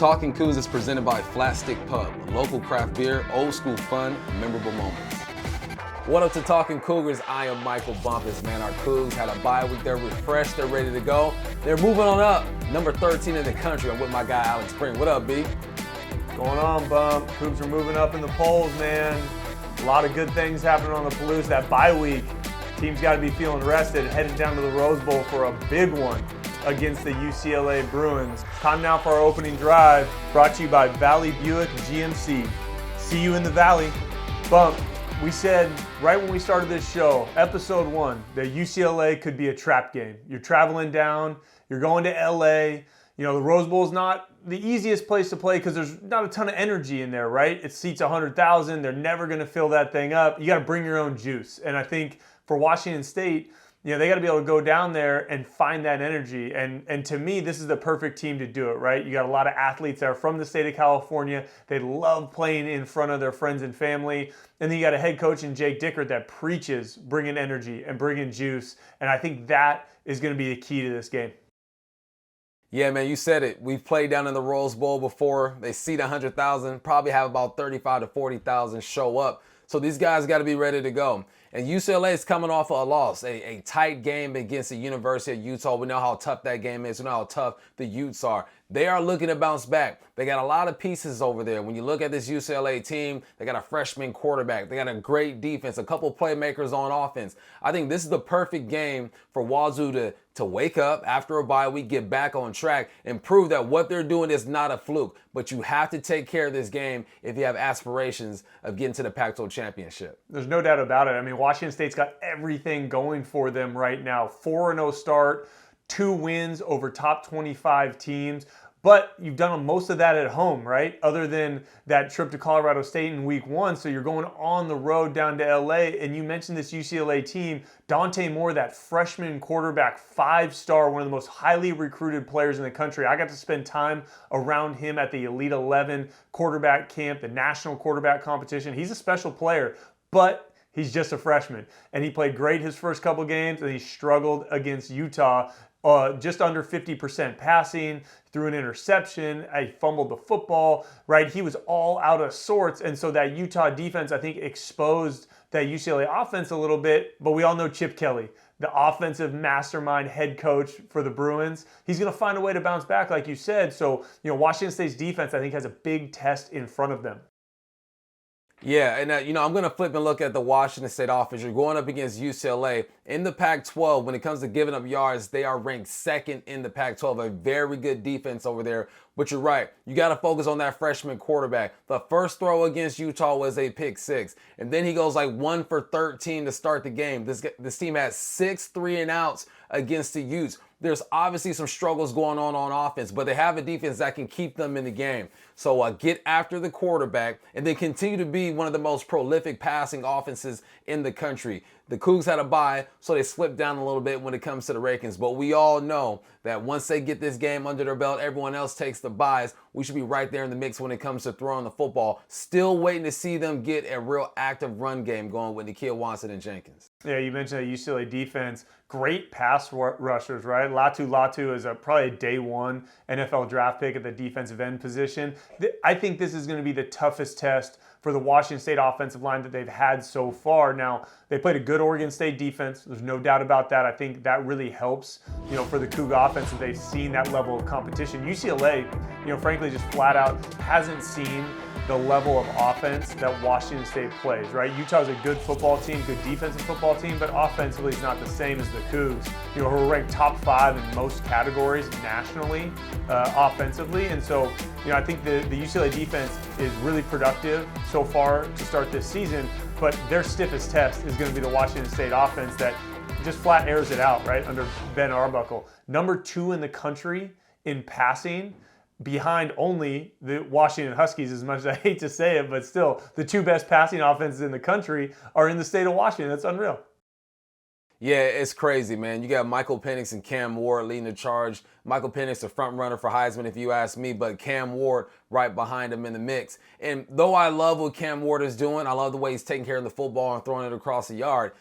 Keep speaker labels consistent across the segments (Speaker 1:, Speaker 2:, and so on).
Speaker 1: Talkin Cougars is presented by Flat Stick Pub, local craft beer, old school fun, memorable moments. What up to Talkin Cougars? I am Michael Bumpus, man. Our Cougs had a bye week. They're refreshed. They're ready to go. They're moving on up. Number 13 in the country. I'm with my guy, Alex Spring. What up, B?
Speaker 2: Going on, Bump. Cougs are moving up in the polls, man. A lot of good things happening on the Palouse. That bye week, team's got to be feeling rested, headed down to the Rose Bowl for a big one against the UCLA Bruins. Time now for our opening drive, brought to you by Valley Buick GMC. See you in the Valley. Bump, we said right when we started this show, episode 1, that UCLA could be a trap game. You're traveling down, you're going to LA. You know, the Rose Bowl is not the easiest place to play because there's not a ton of energy in there, right? It seats 100,000. They're never going to fill that thing up. You got to bring your own juice. And I think for Washington State, you know, they got to be able to go down there and find that energy. And to me, this is the perfect team to do it, right? You got a lot of athletes that are from the state of California. They love playing in front of their friends and family. And then you got a head coach in Jake Dickert that preaches bringing energy and bringing juice. And I think that is going to be the key to this game.
Speaker 1: Yeah, man, you said it. We've played down in the Rose Bowl before. They seat 100,000, probably have about 35 to 40,000 show up. So these guys got to be ready to go. And UCLA is coming off of a loss, a tight game against the University of Utah. We know how tough that game is. We know how tough the Utes are. They are looking to bounce back. They got a lot of pieces over there. When you look at this UCLA team, they got a freshman quarterback. They got a great defense, a couple playmakers on offense. I think this is the perfect game for Wazoo to wake up after a bye week, get back on track, and prove that what they're doing is not a fluke. But you have to take care of this game if you have aspirations of getting to the Pac-12 championship.
Speaker 2: There's no doubt about it. I mean, Washington State's got everything going for them right now. 4-0 start, 2 wins over top 25 teams. But you've done most of that at home, right? Other than that trip to Colorado State in week 1. So you're going on the road down to LA. And you mentioned this UCLA team. Dante Moore, that freshman quarterback, 5-star, one of the most highly recruited players in the country. I got to spend time around him at the Elite 11 quarterback camp, the national quarterback competition. He's a special player, but he's just a freshman. And he played great his first couple games, and he struggled against Utah. Just under 50% passing, threw an interception, he fumbled the football, right? He was all out of sorts. And so that Utah defense, I think, exposed that UCLA offense a little bit. But we all know Chip Kelly, the offensive mastermind head coach for the Bruins. He's going to find a way to bounce back, like you said. So, you know, Washington State's defense, I think, has a big test in front of them.
Speaker 1: Yeah, and I'm going to flip and look at the Washington State offense. You're going up against UCLA. In the Pac-12, when it comes to giving up yards, they are ranked 2nd in the Pac-12. A very good defense over there. But you're right. You got to focus on that freshman quarterback. The first throw against Utah was a pick 6. And then he goes like 1 for 13 to start the game. This team has 6 3-and-outs against the Utes. There's obviously some struggles going on offense, but they have a defense that can keep them in the game. So get after the quarterback and then continue to be one of the most prolific passing offenses in the country. The Cougs had a bye, so they slipped down a little bit when it comes to the rankings. But we all know that once they get this game under their belt, everyone else takes the byes. We should be right there in the mix when it comes to throwing the football. Still waiting to see them get a real active run game going with Nikhil Watson and Jenkins.
Speaker 2: Yeah, you mentioned the UCLA defense. Great pass rushers, right? Latu is probably a day 1 NFL draft pick at the defensive end position. I think this is going to be the toughest test for the Washington State offensive line that they've had so far. Now, they played a good Oregon State defense. There's no doubt about that. I think that really helps, you know, for the Cougar offense that they've seen that level of competition. UCLA, you know, frankly, just flat out hasn't seen the level of offense that Washington State plays, right? Utah's a good football team, good defensive football team, but offensively is not the same as the Cougs, you know, who are ranked top 5 in most categories nationally, offensively. And so, you know, I think the UCLA defense is really productive so far to start this season, but their stiffest test is going to be the Washington State offense that just flat airs it out, right, under Ben Arbuckle. Number 2 in the country in passing, behind only the Washington Huskies, as much as I hate to say it, but still, the 2 best passing offenses in the country are in the state of Washington. That's unreal.
Speaker 1: Yeah, it's crazy, man. You got Michael Penix and Cam Ward leading the charge. Michael Penix, the front runner for Heisman, if you ask me, but Cam Ward right behind him in the mix. And though I love what Cam Ward is doing, I love the way he's taking care of the football and throwing it across the yard,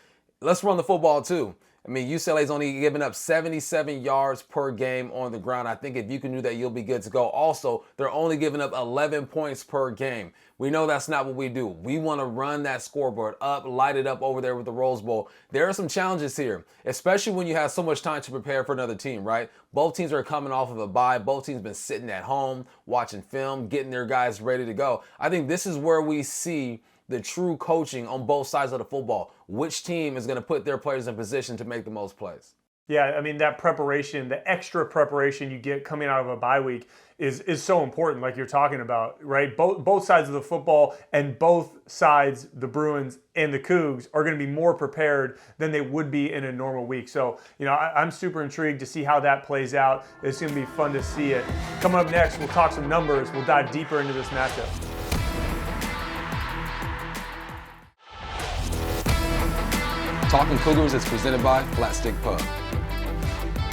Speaker 1: let's run the football too. I mean, UCLA's only giving up 77 yards per game on the ground. I think if you can do that, you'll be good to go. Also, they're only giving up 11 points per game. We know that's not what we do. We want to run that scoreboard up, light it up over there with the Rose Bowl. There are some challenges here, especially when you have so much time to prepare for another team, right? Both teams are coming off of a bye. Both teams been sitting at home, watching film, getting their guys ready to go. I think this is where we see the true coaching on both sides of the football. Which team is going to put their players in position to make the most plays?
Speaker 2: Yeah, I mean, that preparation, the extra preparation you get coming out of a bye week is so important, like you're talking about, right? Both sides of the football and both sides, the Bruins and the Cougs, are going to be more prepared than they would be in a normal week. So, I'm super intrigued to see how that plays out. It's going to be fun to see it. Coming up next, we'll talk some numbers. We'll dive deeper into this matchup.
Speaker 1: Talkin Cougars is presented by Flat Stick Pub.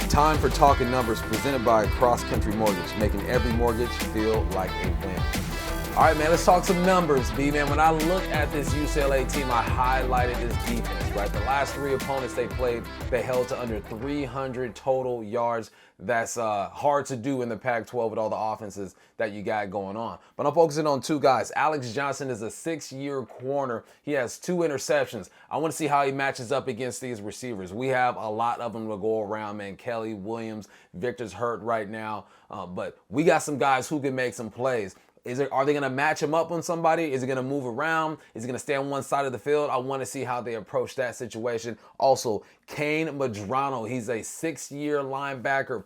Speaker 1: Time for Talking Numbers, presented by Cross Country Mortgage, making every mortgage feel like a win. All right, man, let's talk some numbers, B, man. When I look at this UCLA team, I highlighted this defense, right? The last 3 opponents they played, they held to under 300 total yards. That's hard to do in the Pac-12 with all the offenses that you got going on. But I'm focusing on 2 guys. Alex Johnson is a 6-year corner. He has 2 interceptions. I want to see how he matches up against these receivers. We have a lot of them to go around, man. Kelly, Williams, Victor's hurt right now. But we got some guys who can make some plays. Are they going to match him up on somebody? Is he going to move around? Is he going to stay on one side of the field? I want to see how they approach that situation. Also, Kane Madrano, he's a 5th-year linebacker,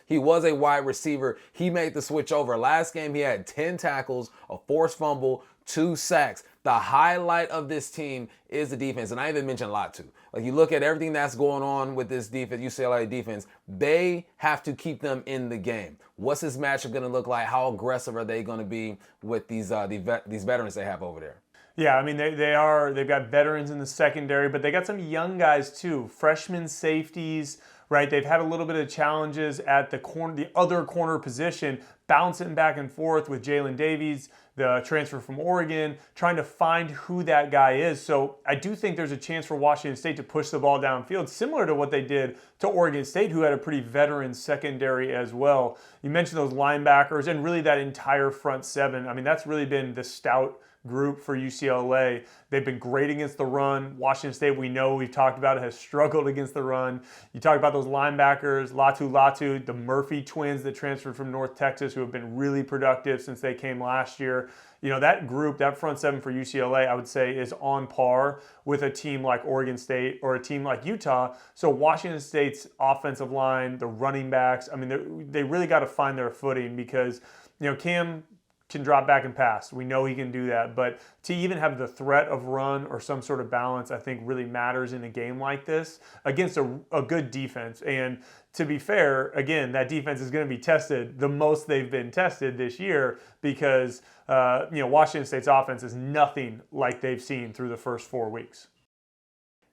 Speaker 1: He was a wide receiver. He made the switch over. Last game, he had 10 tackles, a forced fumble, 2 sacks. The highlight of this team is the defense, and I even mentioned Latu. Like, you look at everything that's going on with this defense, UCLA defense, they have to keep them in the game. What's this matchup going to look like? How aggressive are they going to be with these veterans they have over there?
Speaker 2: Yeah, I mean, they've got veterans in the secondary, but they got some young guys too, freshman safeties, right? They've had a little bit of challenges at the other corner position, bouncing back and forth with Jalen Davies, the transfer from Oregon, trying to find who that guy is. So I do think there's a chance for Washington State to push the ball downfield, similar to what they did to Oregon State, who had a pretty veteran secondary as well. You mentioned those linebackers and really that entire front 7. I mean, that's really been the stout group for UCLA. They've been great against the run. Washington State, we've talked about it, has struggled against the run. You talk about those linebackers, Latu, the Murphy twins that transferred from North Texas, who have been really productive since they came last year. That group, that front 7 for UCLA, I would say is on par with a team like Oregon State or a team like Utah. So Washington State's offensive line, the running backs, I mean, they really got to find their footing because, Cam can drop back and pass. We know he can do that, but to even have the threat of run or some sort of balance, I think really matters in a game like this against a good defense. And to be fair, again, that defense is going to be tested the most they've been tested this year because, Washington State's offense is nothing like they've seen through the first 4 weeks.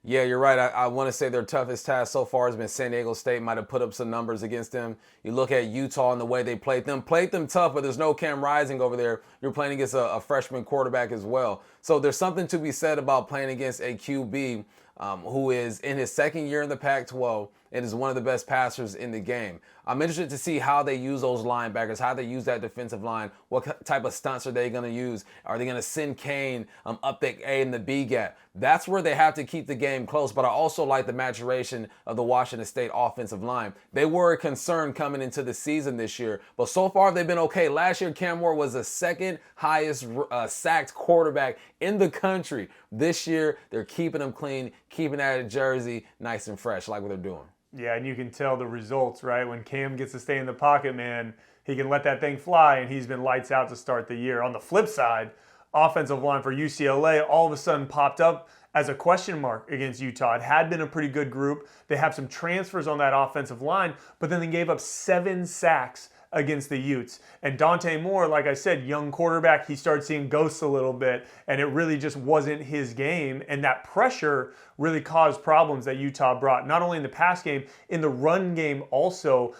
Speaker 1: Yeah, you're right. I want to say their toughest task so far has been San Diego State. Might have put up some numbers against them. You look at Utah and the way they played them tough, but there's no Cam Rising over there. You're playing against a freshman quarterback as well. So there's something to be said about playing against a QB who is in his 2nd year in the Pac-12 and is one of the best passers in the game. I'm interested to see how they use those linebackers, how they use that defensive line. What type of stunts are they going to use? Are they going to send Kane up the A and the B gap? That's where they have to keep the game close. But I also like the maturation of the Washington State offensive line. They were a concern coming into the season this year, but so far they've been okay. Last year, Cam Moore was the 2nd highest sacked quarterback in the country. This year, they're keeping him clean, keeping that jersey nice and fresh, like what they're doing.
Speaker 2: Yeah, and you can tell the results, right? When Cam gets to stay in the pocket, man, he can let that thing fly, and he's been lights out to start the year. On the flip side, offensive line for UCLA all of a sudden popped up as a question mark against Utah. It had been a pretty good group. They have some transfers on that offensive line, but then they gave up 7 sacks against the Utes. And Dante Moore, like I said, young quarterback, he started seeing ghosts a little bit, and it really just wasn't his game. And that pressure really caused problems that Utah brought, not only in the pass game, in the run game also.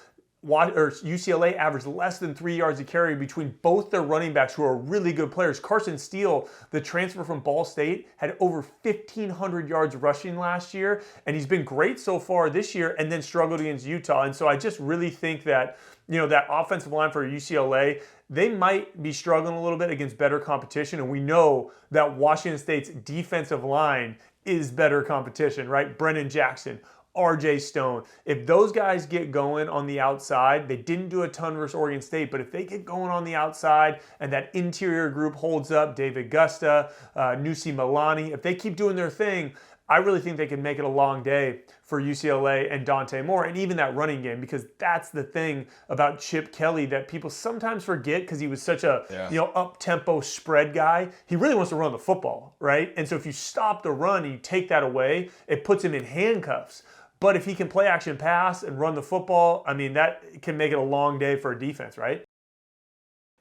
Speaker 2: UCLA averaged less than 3 yards a carry between both their running backs, who are really good players. Carson Steele, the transfer from Ball State, had over 1,500 yards rushing last year, and he's been great so far this year, and then struggled against Utah. And so I just really think that, that offensive line for UCLA, they might be struggling a little bit against better competition, and we know that Washington State's defensive line is better competition, right? Brennan Jackson, RJ Stone. If those guys get going on the outside, they didn't do a ton versus Oregon State, but if they get going on the outside and that interior group holds up, David Gusta, Nusi Milani, if they keep doing their thing, I really think they can make it a long day for UCLA and Dante Moore, and even that running game, because that's the thing about Chip Kelly that people sometimes forget, because he was such a up-tempo spread guy. He really wants to run the football, right? And so if you stop the run and you take that away, it puts him in handcuffs. But if he can play action pass and run the football, I mean, that can make it a long day for a defense, right?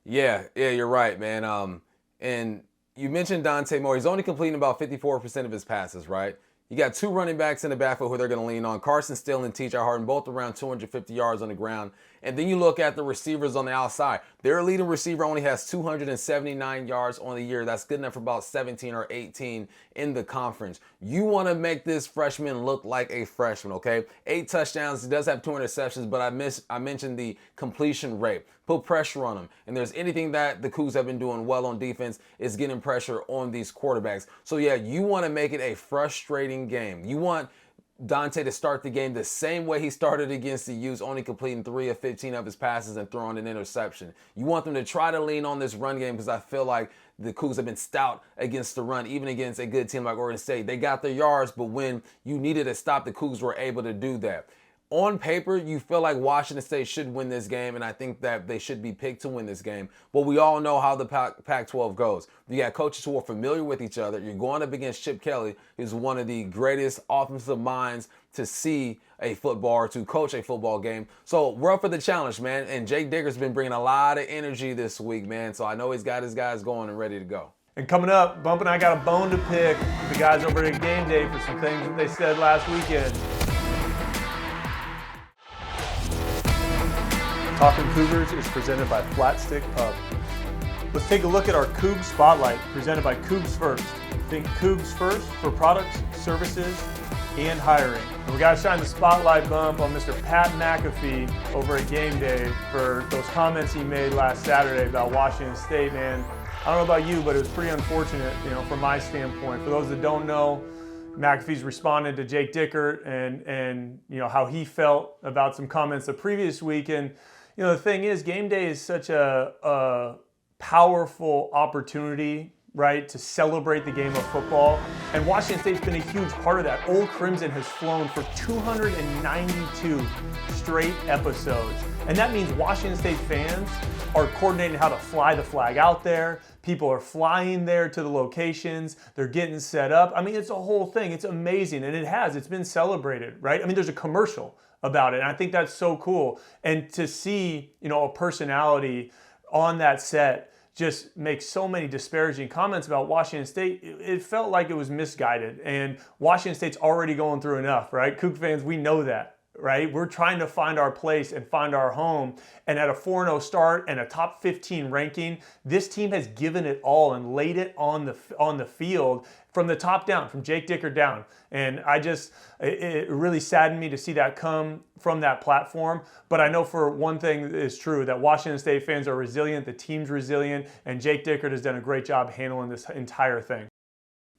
Speaker 1: Yeah, you're right, man. And you mentioned Dante Moore. He's only completing about 54% of his passes, right? You got two running backs in the backfield who they're going to lean on. Carson Steele and T.J. Harden, both around 250 yards on the ground. And then you look at the receivers on the outside. Their leading receiver only has 279 yards on the year. That's good enough for about 17 or 18 in the conference. You want to make this freshman look like a freshman, okay? 8 touchdowns. He does have 2 interceptions, but I mentioned the completion rate. Put pressure on him. And there's anything that the Cougs have been doing well on defense is getting pressure on these quarterbacks. So yeah, you want to make it a frustrating game. You want Dante to start the game the same way he started against the Utes, only completing 3 of 15 of his passes and throwing an interception. You want them to try to lean on this run game, because I feel like the Cougs have been stout against the run, even against a good team like Oregon State. They got their yards, but when you needed to stop, the Cougs were able to do that. On paper, you feel like Washington State should win this game, and I think that they should be picked to win this game. But we all know how the Pac-12 goes. You got coaches who are familiar with each other. You're going up against Chip Kelly, who's one of the greatest offensive minds to see a football or to coach a football game. So we're up for the challenge, man. And Jake Dicker's been bringing a lot of energy this week, man. So I know he's got his guys going and ready to go.
Speaker 2: And coming up, Bump and I got a bone to pick with the guys over at Game Day for some things that they said last weekend. Talkin Cougars is presented by Flat Stick Pub. Let's take a look at our Cougs Spotlight, presented by Cougs First. Think Cougs First for products, services, and hiring. And we got to shine the spotlight, Bump, on Mr. Pat McAfee over at Game Day for those comments he made last Saturday about Washington State, man. I don't know about you, but it was pretty unfortunate, from my standpoint. For those that don't know, McAfee's responded to Jake Dicker and how he felt about some comments the previous week. And the thing is, Game Day is such a powerful opportunity, right, to celebrate the game of football. And Washington State's been a huge part of that. Old Crimson has flown for 292 straight episodes. And that means Washington State fans are coordinating how to fly the flag out there. People are flying there to the locations. They're getting set up. I mean, it's a whole thing. It's amazing. And it's been celebrated, right? I mean, there's a commercial about it. And I think that's so cool. And to see, a personality on that set just make so many disparaging comments about Washington State, it felt like it was misguided. And Washington State's already going through enough, right? Coug fans, we know that, right? We're trying to find our place and find our home. And at a 4-0 start and a top 15 ranking, this team has given it all and laid it on the field from the top down, from Jake Dicker down. And it really saddened me to see that come from that platform. But I know for one thing is true, that Washington State fans are resilient, the team's resilient, and Jake Dicker has done a great job handling this entire thing.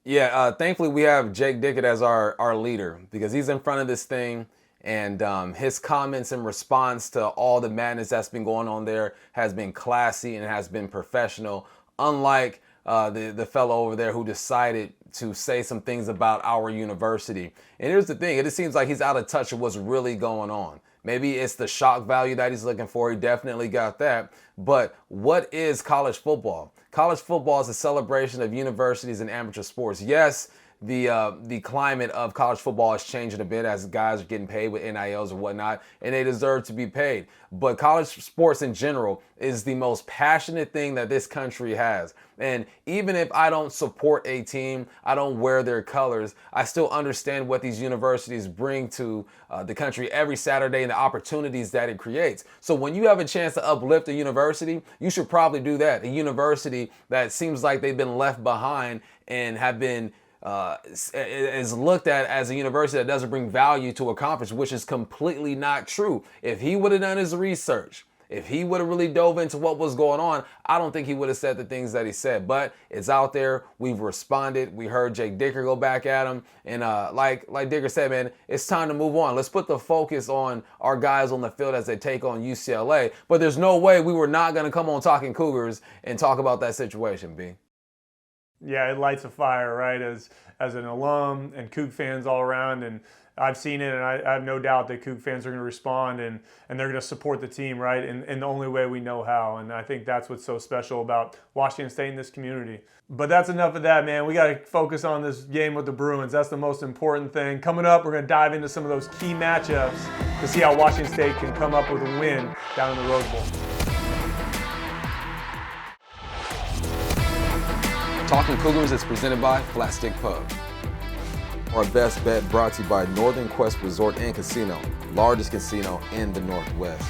Speaker 1: Yeah, thankfully we have Jake Dicker as our leader, because he's in front of this thing. And his comments in response to all the madness that's been going on there has been classy and has been professional, unlike the fellow over there who decided to say some things about our university. And here's the thing, it just seems like he's out of touch with what's really going on. Maybe it's the shock value that he's looking for. He definitely got that. But what is college football? College football is a celebration of universities and amateur sports. Yes, the climate of college football is changing a bit as guys are getting paid with NILs and whatnot, and they deserve to be paid. But college sports in general is the most passionate thing that this country has. And even if I don't support a team, I don't wear their colors, I still understand what these universities bring to the country every Saturday and the opportunities that it creates. So when you have a chance to uplift a university, you should probably do that. A university that seems like they've been left behind and have been is looked at as a university that doesn't bring value to a conference, which is completely not true. If he would have done his research, if he would have really dove into what was going on, I don't think he would have said the things that he said. But it's out there. We've responded. We heard Jake Dicker go back at him. And like Dicker said, man, it's time to move on. Let's put the focus on our guys on the field as they take on UCLA. But there's no way we were not going to come on Talkin Cougars and talk about that situation, B.
Speaker 2: Yeah, it lights a fire, right? As an alum and Coug fans all around, and I've seen it, and I have no doubt that Coug fans are going to respond and they're going to support the team, right? In the only way we know how. And I think that's what's so special about Washington State and this community. But that's enough of that, man. We got to focus on this game with the Bruins. That's the most important thing. Coming up, we're going to dive into some of those key matchups to see how Washington State can come up with a win down in the Rose Bowl.
Speaker 1: Talkin Cougars is presented by Flat Stick Pub. Our best bet brought to you by Northern Quest Resort and Casino, largest casino in the Northwest.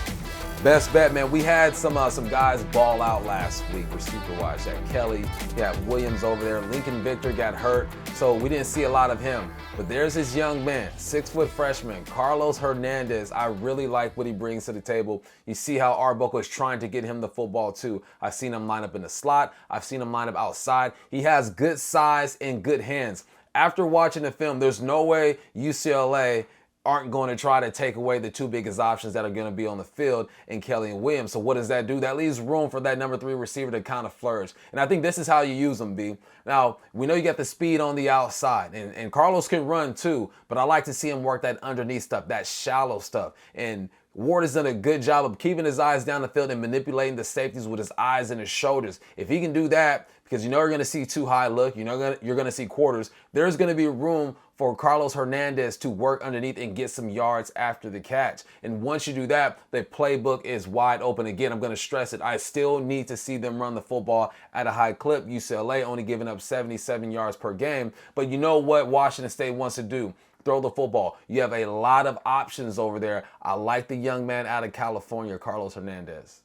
Speaker 1: Best bet, man. We had some guys ball out last week receiver-wise. That Kelly, you had Williams over there. Lincoln Victor got hurt, so we didn't see a lot of him. But there's this young man, 6-foot freshman, Carlos Hernandez. I really like what he brings to the table. You see how Arbuckle is trying to get him the football too. I've seen him line up in the slot. I've seen him line up outside. He has good size and good hands. After watching the film, there's no way UCLA aren't going to try to take away the two biggest options that are going to be on the field in Kelly and Williams. So what does that do? That leaves room for that number 3 receiver to kind of flourish. And I think this is how you use them, B. Now, we know you got the speed on the outside, and Carlos can run too, but I like to see him work that underneath stuff, that shallow stuff. And Ward has done a good job of keeping his eyes down the field and manipulating the safeties with his eyes and his shoulders. If he can do that, because you know you're going to see too high look, you know you're going to see quarters, there's going to be room for Carlos Hernandez to work underneath and get some yards after the catch. And once you do that, the playbook is wide open. Again, I'm going to stress it. I still need to see them run the football at a high clip. UCLA only giving up 77 yards per game. But you know what Washington State wants to do? Throw the football. You have a lot of options over there. I like the young man out of California, Carlos Hernandez.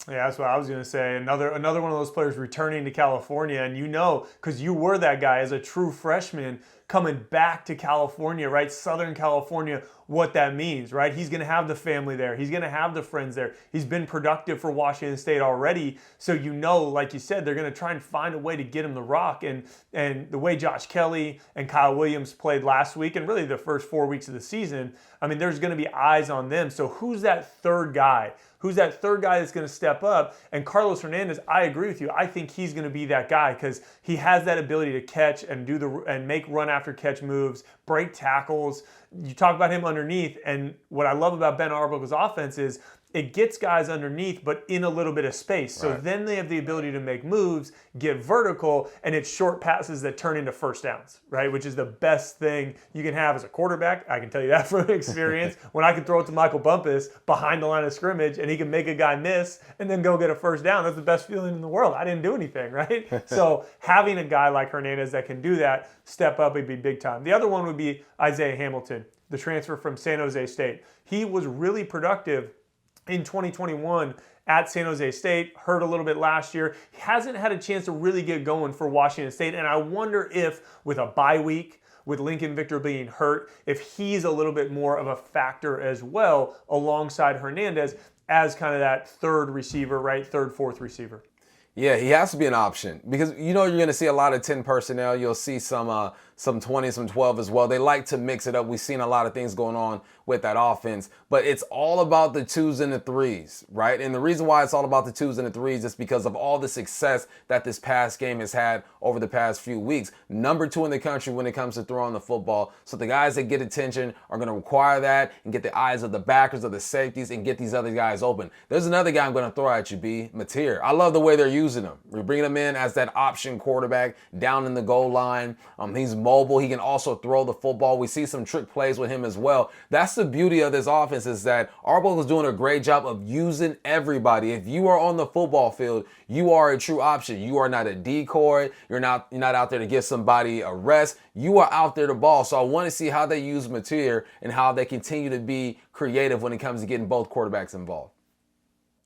Speaker 2: Yeah, that's what I was going to say. Another one of those players returning to California, and you know, because you were that guy as a true freshman coming back to California, right? Southern California, what that means, right? He's going to have the family there. He's going to have the friends there. He's been productive for Washington State already. So you know, like you said, they're going to try and find a way to get him the rock. And the way Josh Kelly and Kyle Williams played last week and really the first 4 weeks of the season, I mean, there's going to be eyes on them. So who's that third guy? Who's that third guy that's going to step up? And Carlos Hernandez, I agree with you. I think he's going to be that guy because he has that ability to catch and make run after catch moves, break tackles. You talk about him underneath, and what I love about Ben Arbuckle's offense is it gets guys underneath, but in a little bit of space. So then they have the ability to make moves, get vertical, and it's short passes that turn into first downs, right? Which is the best thing you can have as a quarterback. I can tell you that from experience. When I can throw it to Michael Bumpus behind the line of scrimmage and he can make a guy miss and then go get a first down, that's the best feeling in the world. I didn't do anything, right? So having a guy like Hernandez that can do that, step up, would be big time. The other one would be Isaiah Hamilton, the transfer from San Jose State. He was really productive in 2021 at San Jose State, hurt a little bit last year. He hasn't had a chance to really get going for Washington State, and I wonder if with a bye week, with Lincoln Victor being hurt, if he's a little bit more of a factor as well alongside Hernandez as kind of that third receiver, right? Third, fourth receiver.
Speaker 1: Yeah, he has to be an option because you know you're going to see a lot of 10 personnel. You'll see some 20, some 12 as well. They like to mix it up. We've seen a lot of things going on with that offense, but it's all about the 2s and the 3s, right? And the reason why it's all about the 2s and the 3s is because of all the success that this past game has had over the past few weeks. Number 2 in the country when it comes to throwing the football. So the guys that get attention are going to require that and get the eyes of the backers, of the safeties, and get these other guys open. There's another guy I'm going to throw at you, B. Mateer. I love the way they're using him. We're bringing him in as that option quarterback down in the goal line. He's mobile. He can also throw the football. We see some trick plays with him as well. That's the beauty of this offense, is that Harbaugh is doing a great job of using everybody. If you are on the football field, you are a true option. You are not a decoy. You're not out there to give somebody a rest. You are out there to ball. So I want to see how they use Mateer and how they continue to be creative when it comes to getting both quarterbacks involved.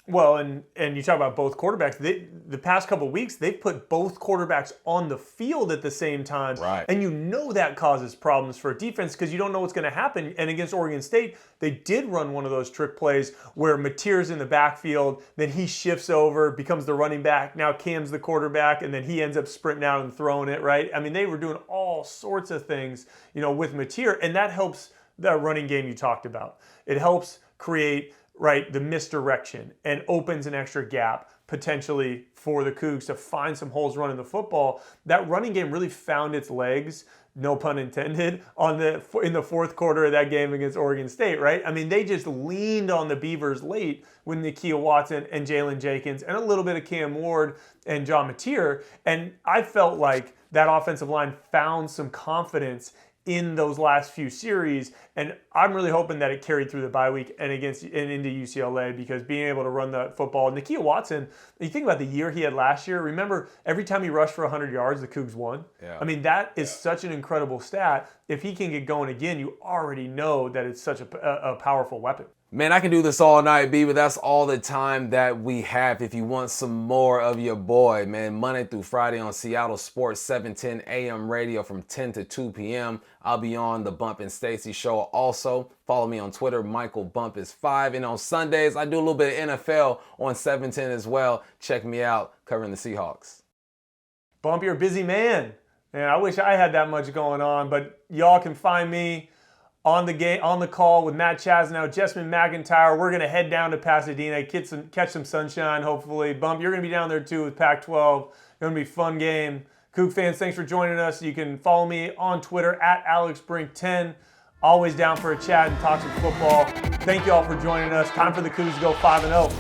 Speaker 2: Well, and you talk about both quarterbacks. The past couple of weeks, they've put both quarterbacks on the field at the same time.
Speaker 1: Right.
Speaker 2: And you know that causes problems for a defense because you don't know what's going to happen. And against Oregon State, they did run one of those trick plays where Mateer's in the backfield, then he shifts over, becomes the running back. Now Cam's the quarterback, and then he ends up sprinting out and throwing it, right? I mean, they were doing all sorts of things, with Mateer, and that helps the running game you talked about. It helps create the misdirection and opens an extra gap potentially for the Cougs to find some holes running the football. That running game really found its legs, no pun intended, in the fourth quarter of that game against Oregon State, right? I mean, they just leaned on the Beavers late with Nakia Watson and Jalen Jenkins and a little bit of Cam Ward and John Mateer. And I felt like that offensive line found some confidence in those last few series, and I'm really hoping that it carried through the bye week and into UCLA, because being able to run the football. Nakia Watson, you think about the year he had last year, remember every time he rushed for 100 yards, the Cougs won?
Speaker 1: Yeah.
Speaker 2: I mean, that is such an incredible stat. If he can get going again, you already know that it's such a powerful weapon.
Speaker 1: Man, I can do this all night, B, but that's all the time that we have. If you want some more of your boy, man, Monday through Friday on Seattle Sports 710 AM radio from 10 to 2 p.m. I'll be on the Bump and Stacy show. Also, follow me on Twitter, Michael Bump is 5. And on Sundays, I do a little bit of NFL on 710 as well. Check me out covering the Seahawks.
Speaker 2: Bump, you're a busy man. Man, I wish I had that much going on, but y'all can find me on the call with Matt Chasnow, Jessamine McIntyre. We're going to head down to Pasadena, catch some sunshine, hopefully. Bump, you're going to be down there too with Pac-12. Going to be a fun game. Coug fans, thanks for joining us. You can follow me on Twitter at AlexBrink10. Always down for a chat and talk some football. Thank you all for joining us. Time for the Cougs to go 5-0.